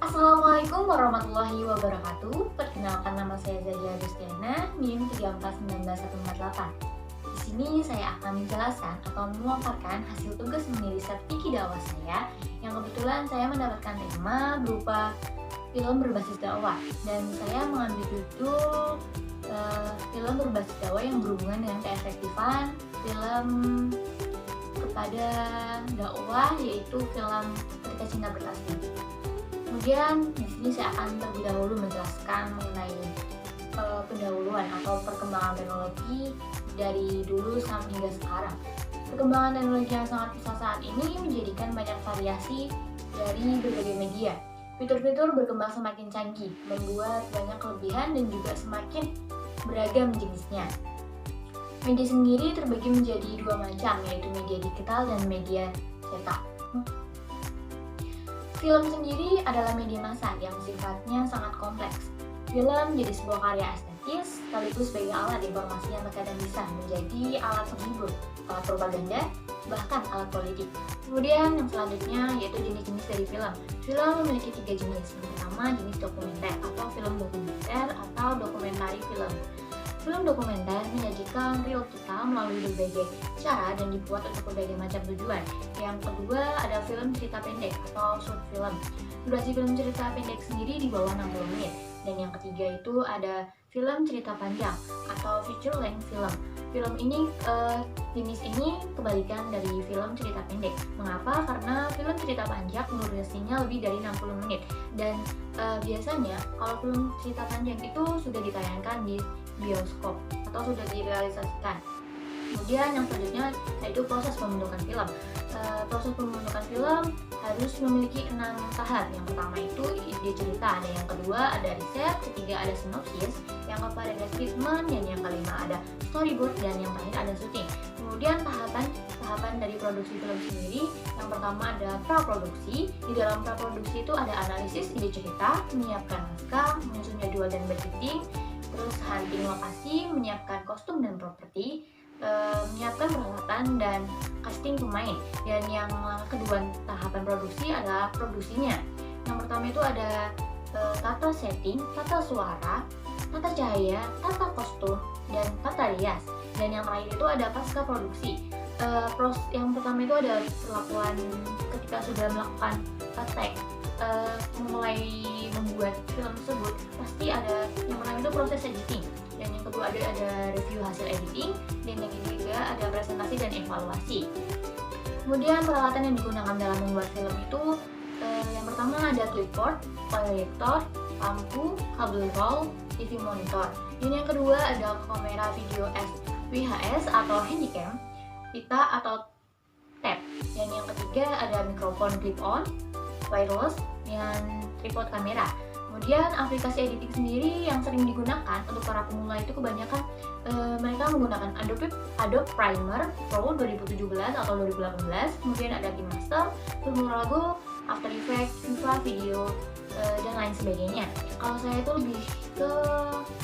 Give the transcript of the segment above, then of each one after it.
Assalamualaikum warahmatullahi wabarakatuh. Perkenalkan, nama saya Zahia Agustiana, NIM 3419148. Di sini saya akan menjelaskan atau memaparkan hasil tugas mini riset fikih dakwah saya yang kebetulan saya mendapatkan tema berupa film berbasis dakwah, dan saya mengambil judul film berbasis dakwah yang berhubungan dengan keefektifan film kepada dakwah, yaitu film Ketika Cinta Bertasbih. Kemudian di sini saya akan terlebih dahulu menjelaskan mengenai pendahuluan atau perkembangan teknologi dari dulu sampai hingga sekarang. Perkembangan teknologi yang sangat pesat saat ini menjadikan banyak variasi dari berbagai media. Fitur-fitur berkembang semakin canggih, membuat banyak kelebihan dan juga semakin beragam jenisnya. Media sendiri terbagi menjadi dua macam, yaitu media digital dan media cetak. Film sendiri adalah media massa yang sifatnya sangat kompleks. Film jadi sebuah karya estetis sekaligus sebagai alat informasi yang terkadang bisa menjadi alat penghibur, alat propaganda, bahkan alat politik. Kemudian yang selanjutnya yaitu jenis-jenis dari film. Film memiliki 3 jenis. Yang pertama jenis dokumenter atau film dokumenter atau dokumentari film. Film dokumenter menyajikan real kita melalui berbagai cara dan dibuat untuk berbagai macam tujuan. Yang kedua ada film cerita pendek atau short film. Durasi film cerita pendek sendiri di bawah 60 menit. Dan yang ketiga itu ada film cerita panjang atau feature length film. Film ini jenis ini kebalikan dari film cerita pendek. Mengapa? Karena film cerita panjang durasinya lebih dari 60 menit. Dan biasanya kalau film cerita panjang itu sudah ditayangkan di bioskop atau sudah direalisasikan. Kemudian yang selanjutnya yaitu proses pembentukan film. Proses pembentukan film harus memiliki 6 tahap. Yang pertama itu ide cerita, dan yang kedua ada riset, ketiga ada sinopsis, yang keempat ada treatment, dan yang kelima ada storyboard, dan yang terakhir ada syuting. Kemudian tahapan dari produksi film sendiri, yang pertama ada praproduksi. Di dalam praproduksi itu ada analisis ide cerita, menyiapkan naskah, menyusun jadwal dan budgeting, terus hunting lokasi, menyiapkan kostum dan properti, menyiapkan peralatan dan casting pemain. Dan yang kedua tahapan produksi adalah produksinya. Yang pertama itu ada tata setting, tata suara, tata cahaya, tata kostum, dan tata rias. Dan yang terakhir itu ada pasca produksi. Yang pertama itu ada perlakuan ketika sudah melakukan take, mulai membuat film tersebut, pasti ada yang pertama itu proses editing, dan yang kedua ada review hasil editing, dan yang ketiga ada presentasi dan evaluasi. Kemudian peralatan yang digunakan dalam membuat film itu yang pertama ada clipboard, proyektor, lampu, kabel roll, TV monitor. Dan yang kedua ada kamera video VHS atau handycam, pita atau tab. Dan yang ketiga ada mikrofon clip-on, wireless, dan tripod kamera. Kemudian aplikasi editing sendiri yang sering digunakan untuk para pemula itu kebanyakan mereka menggunakan Adobe Premiere Pro 2017 atau 2018. Kemudian ada KineMaster, Premiere Logo, After Effects, Viva Video, dan lain sebagainya. Kalau saya itu lebih ke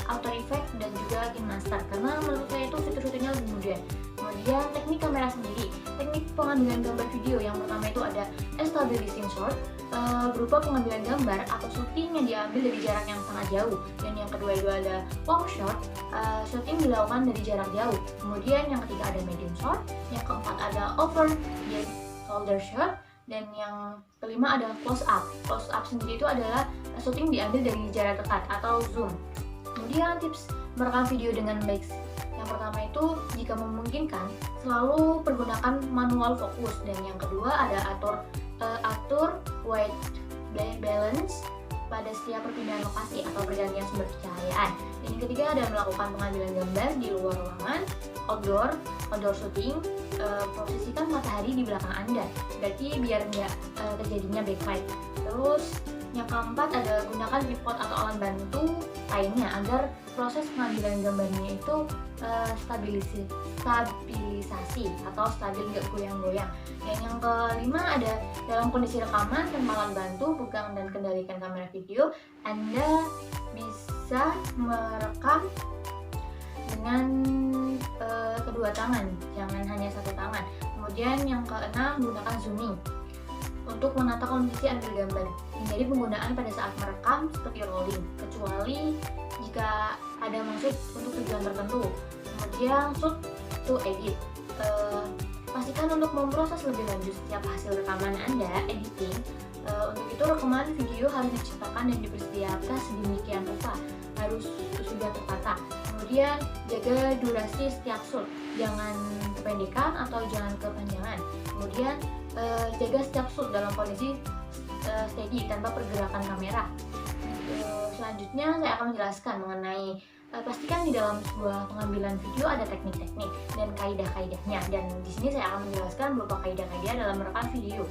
After Effects dan juga KineMaster karena menurut saya itu fitur-fiturnya lebih mudah. Kemudian teknik kamera sendiri, teknik pengambilan gambar video yang pertama itu ada establishing shot, berupa pengambilan gambar atau syuting yang diambil dari jarak yang sangat jauh. Dan yang kedua itu ada long shot, syuting dilakukan dari jarak jauh. Kemudian yang ketiga ada medium shot, yang keempat ada over the shoulder shot, dan yang kelima ada close up. Close up sendiri itu adalah syuting diambil dari jarak dekat atau zoom. Kemudian tips merekam video dengan baik. Yang pertama itu jika memungkinkan selalu pergunakan manual fokus, dan yang kedua ada atur white balance pada setiap perpindahan lokasi atau pergantian sumber cahayaan. Dan yang ketiga ada melakukan pengambilan gambar di luar ruangan, outdoor shooting, posisikan matahari di belakang Anda, berarti biar nggak terjadinya backlight. Terus yang keempat ada gunakan tripod atau alat bantu lainnya agar proses pengambilan gambarnya itu stabilisasi atau stabil, nggak goyang-goyang. Dan yang kelima ada dalam kondisi rekaman tanpa alat bantu, pegang dan kendalikan kamera video, Anda bisa merekam dengan kedua tangan, jangan hanya satu tangan. Kemudian yang keenam gunakan zooming. untuk menata kondisi ambil gambar, hindari penggunaan pada saat merekam seperti rolling, kecuali jika ada maksud untuk tujuan tertentu. Kemudian shoot to edit, pastikan untuk memproses lebih lanjut setiap hasil rekaman Anda, editing. Untuk itu rekaman video harus diciptakan dan dipersediakan sedemikian rupa, harus sudah tertata. Kemudian jaga durasi setiap shoot, jangan kependekan atau jangan kepanjangan. Kemudian jaga setiap shoot dalam kondisi steady tanpa pergerakan kamera. Selanjutnya saya akan menjelaskan mengenai pastikan di dalam sebuah pengambilan video ada teknik-teknik dan kaidah-kaidahnya, dan di sini saya akan menjelaskan beberapa kaidah-kaidah dalam merekam video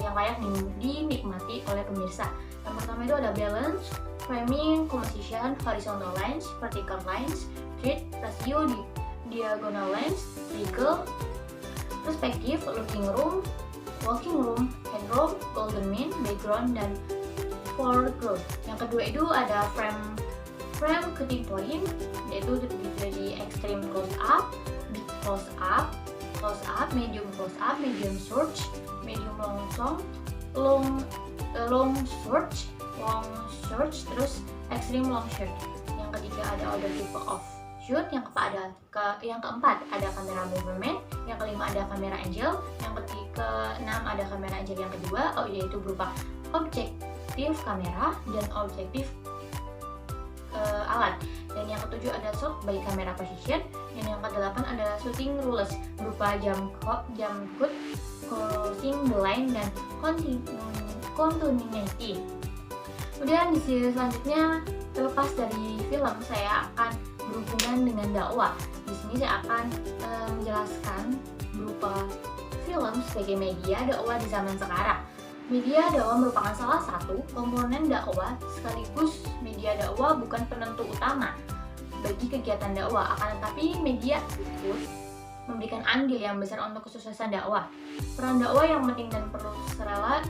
yang layak dinikmati oleh pemirsa. Yang pertama itu ada balance, framing, composition, horizontal lines, vertical lines, thread, ratio, diagonal lines, wiggle, perspective, looking room, walking room, hand room, golden mean, background, dan foreground. Yang kedua itu ada frame cutting point, yaitu terdiri dari extreme close up, big close up, medium close up, medium search, medium long search, terus extreme long search. Yang ketiga ada other type of shoot, yang keempat ada kamera movement, yang kelima ada kamera angle, yang keenam ada kamera angle yang kedua, yaitu berupa objektif kamera dan objektif alat, dan yang ketujuh ada shot by camera position, dan yang kedelapan ada shooting rules berupa jump cut, crossing the line, dan continuity. Kemudian di sini selanjutnya, terlepas dari film, saya akan berhubungan dengan dakwah. Di sini saya akan menjelaskan berupa film sebagai media dakwah di zaman sekarang. Media dakwah merupakan salah satu komponen dakwah, sekaligus media dakwah bukan penentu utama bagi kegiatan dakwah, akan tetapi media ikut memberikan andil yang besar untuk kesuksesan dakwah. Peran dakwah yang penting dan perlu selera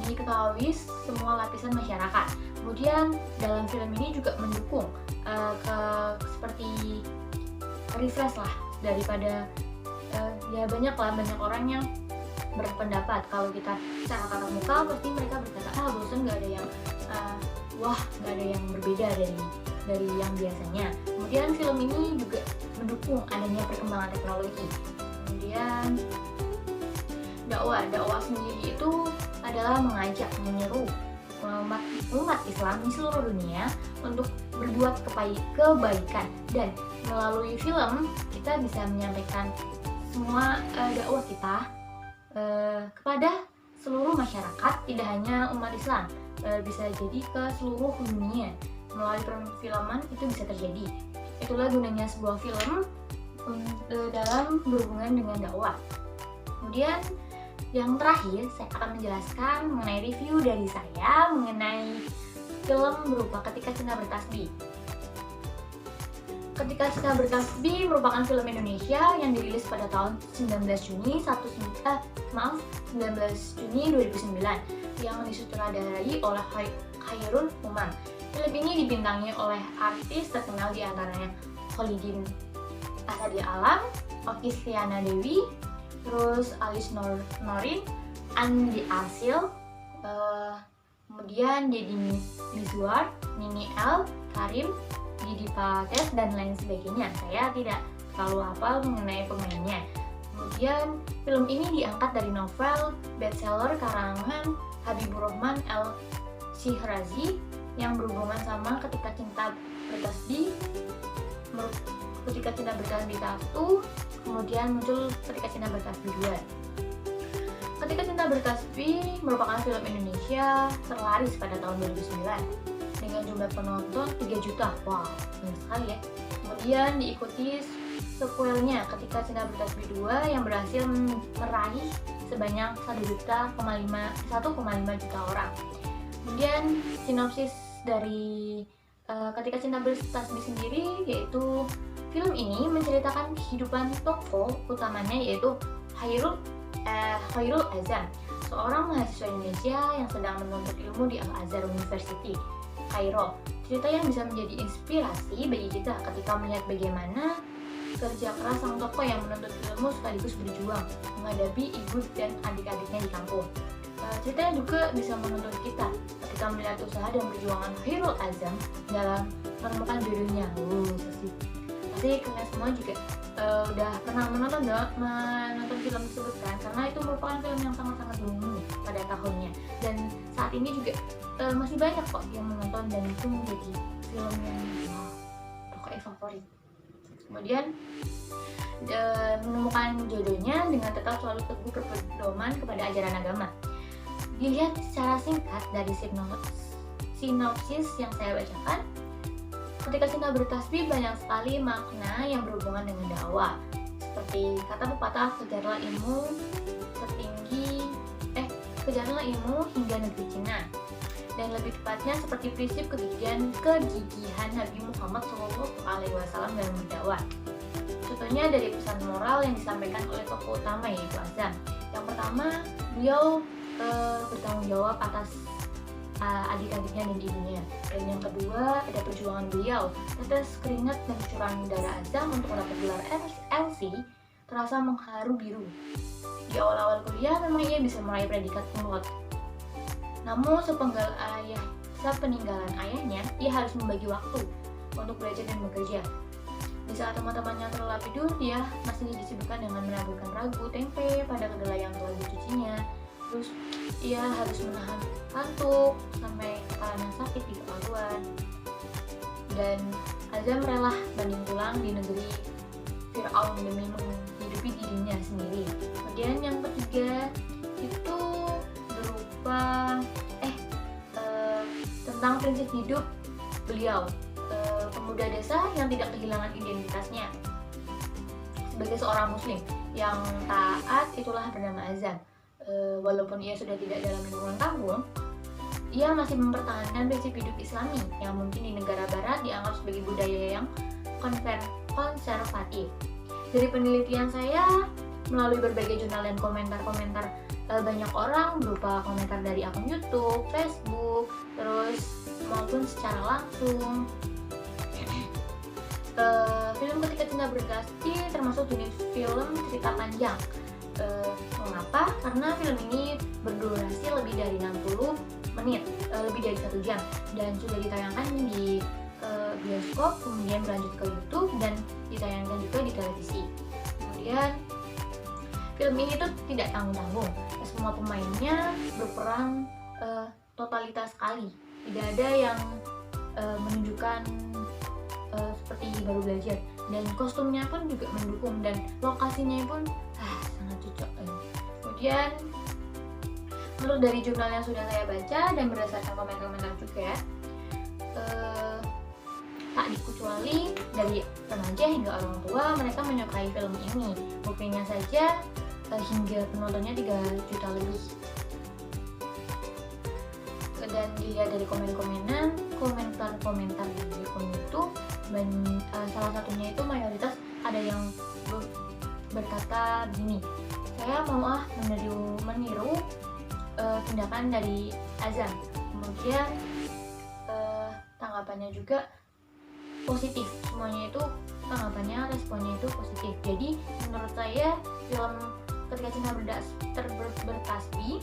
diketahui semua lapisan masyarakat. Kemudian dalam film ini juga mendukung seperti refresh lah, daripada ya banyak orang yang berpendapat kalau kita secara tatap muka pasti mereka berkata bosan, nggak ada yang nggak ada yang berbeda dari yang biasanya. Kemudian film ini juga mendukung adanya perkembangan teknologi. Kemudian dakwah sendiri itu adalah mengajak, menyeru umat Islam di seluruh dunia untuk berbuat kebaikan, dan melalui film kita bisa menyampaikan semua dakwah kita kepada seluruh masyarakat, tidak hanya umat Islam, bisa jadi ke seluruh dunia. Melalui perfilman itu bisa terjadi. Itulah gunanya sebuah film dalam berhubungan dengan dakwah. Kemudian yang terakhir, saya akan menjelaskan mengenai review dari saya mengenai film berupa Ketika Cinta Bertasbih. Ketika Cinta Bertasbih merupakan film Indonesia yang dirilis pada tahun 19 Juni 2009 yang disutradarai oleh Khairul Umam. Film ini dibintangi oleh artis terkenal di antaranya Kholidin Asadi Alam, Okky Stiana Dewi, terus Alice Norin, Andi Arsil, kemudian Deddy Mizwar, Nini L, Karim, Didi Pates, dan lain sebagainya. Saya tidak terlalu hafal mengenai pemainnya. Kemudian film ini diangkat dari novel bestseller karangan Habibur Rahman El-Shihrazi yang berhubungan sama Ketika Cinta Bertasbih. Ketika Cinta Bertasbih 1, kemudian muncul Ketika Cinta Bertasbih 2. Ketika Cinta Bertasbih merupakan film Indonesia terlaris pada tahun 2009 dengan jumlah penonton 3 juta. Wow, banyak sekali ya. Kemudian diikuti sequelnya Ketika Cinta Bertasbih 2 yang berhasil meraih sebanyak 1,5 juta orang. Kemudian sinopsis dari Ketika Cinta Bertasbih sendiri, yaitu film ini menceritakan kehidupan tokoh utamanya, yaitu Khairul Azam, seorang mahasiswa Indonesia yang sedang menuntut ilmu di Al-Azhar University, Kairo. Cerita yang bisa menjadi inspirasi bagi kita ketika melihat bagaimana kerja keras sang tokoh yang menuntut ilmu sekaligus berjuang menghadapi ibu dan adik-adiknya di kampung. Ceritanya juga bisa menuntut kita ketika melihat usaha dan perjuangan Chairul Azam dalam menemukan jodohnya. Pasti kalian semua juga udah pernah menonton film tersebut kan, karena itu merupakan film yang sangat-sangat booming pada tahunnya, dan saat ini juga masih banyak kok yang menonton, dan itu menjadi film yang pokoknya favorit. Kemudian menemukan jodohnya dengan tetap selalu teguh berpedoman kepada ajaran agama. Dilihat secara singkat dari sinopsis yang saya bacakan, ketika kita bertasbih banyak sekali makna yang berhubungan dengan dakwah. Seperti kata pepatah, kejarlah ilmu hingga negeri Cina. Dan lebih tepatnya seperti prinsip kegigihan Nabi Muhammad SAW dalam berdakwah. Contohnya dari pesan moral yang disampaikan oleh tokoh utama yaitu Azam. Yang pertama, beliau bertanggung jawab atas adik-adiknya dan ibunya. Dan yang kedua, ada perjuangan beliau. Tetes keringat dan cucuran darah Azam untuk mendapat gelar LC terasa mengharu biru. Di awal-awal kuliah memang ia bisa meraih predikat kumlot. Namun sepeninggalan ayahnya, ia harus membagi waktu untuk belajar dan bekerja. Di saat teman-temannya terlelap tidur, dia masih disibukkan dengan menaburkan ragu tempe pada kedelai yang telah dicucinya. Terus ia harus menahan kantuk sampai kepalanya sakit di kepalanya. Dan Azam rela banding tulang di negeri Fir'aun demi menghidupi dirinya sendiri. Kemudian yang ketiga itu berupa tentang prinsip hidup beliau, pemuda desa yang tidak kehilangan identitasnya. Sebagai seorang muslim yang taat, itulah bernama Azam. Walaupun ia sudah tidak dalam lingkungan kampung, ia masih mempertahankan prinsip hidup Islami yang mungkin di negara barat dianggap sebagai budaya yang konservatif. Dari penelitian saya, melalui berbagai jurnal dan komentar-komentar banyak orang berupa komentar dari akun YouTube, Facebook, terus maupun secara langsung, film Ketika Cinta Bertasbih termasuk jenis film cerita panjang. Mengapa? Karena film ini berdurasi lebih dari 60 menit, lebih dari 1 jam, dan sudah ditayangkan di bioskop, kemudian berlanjut ke YouTube dan ditayangkan juga di televisi. Kemudian film ini tuh tidak tanggung-tanggung, semua pemainnya berperan totalitas sekali, tidak ada yang menunjukkan seperti baru belajar, dan kostumnya pun juga mendukung, dan lokasinya pun sangat cocok. Kemudian menurut dari jurnal yang sudah saya baca dan berdasarkan komentar-komentar juga, tak dikecuali dari remaja hingga orang tua, mereka menyukai film ini. Buktinya saja hingga penontonnya 3 juta lebih. Dan dilihat dari komentar-komentar di akun YouTube, dan salah satunya itu mayoritas ada yang berkata gini, saya mau meniru tindakan dari Azam. Kemudian tanggapannya juga positif, semuanya itu tanggapannya, responnya itu positif. Jadi menurut saya film Ketika Cinta Bertasbih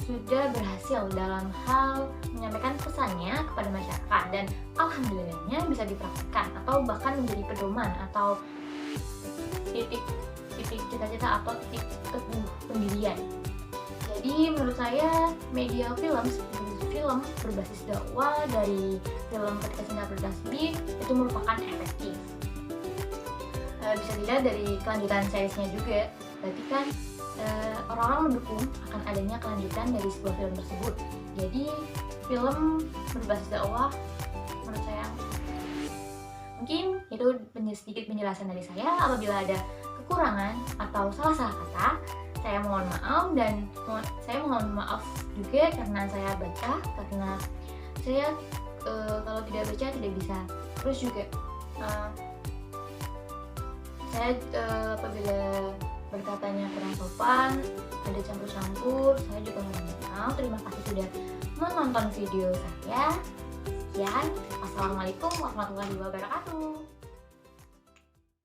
sudah berhasil dalam hal menyampaikan pesannya kepada masyarakat, dan alhamdulillahnya bisa dipraktikkan atau bahkan menjadi pedoman atau titik cita-cita atau titik teguh pendirian. Jadi menurut saya media film berbasis dakwah dari film Ketika Cinta Bertasbih itu merupakan efektif. Bisa dilihat dari kelanjutan seriesnya juga, berarti kan orang-orang mendukung akan adanya kelanjutan dari sebuah film tersebut. Jadi film berbasis dakwah menurut saya. Mungkin itu sedikit penjelasan dari saya. Apabila ada kekurangan atau salah kata, saya mohon maaf, dan saya mohon maaf juga karena saya baca, karena saya kalau tidak baca tidak bisa. Terus juga saya apabila berkatanya kurang sopan, ada campur-campur, saya juga mohon maaf. Terima kasih sudah menonton video saya. Sekian, wassalamualaikum warahmatullahi wabarakatuh.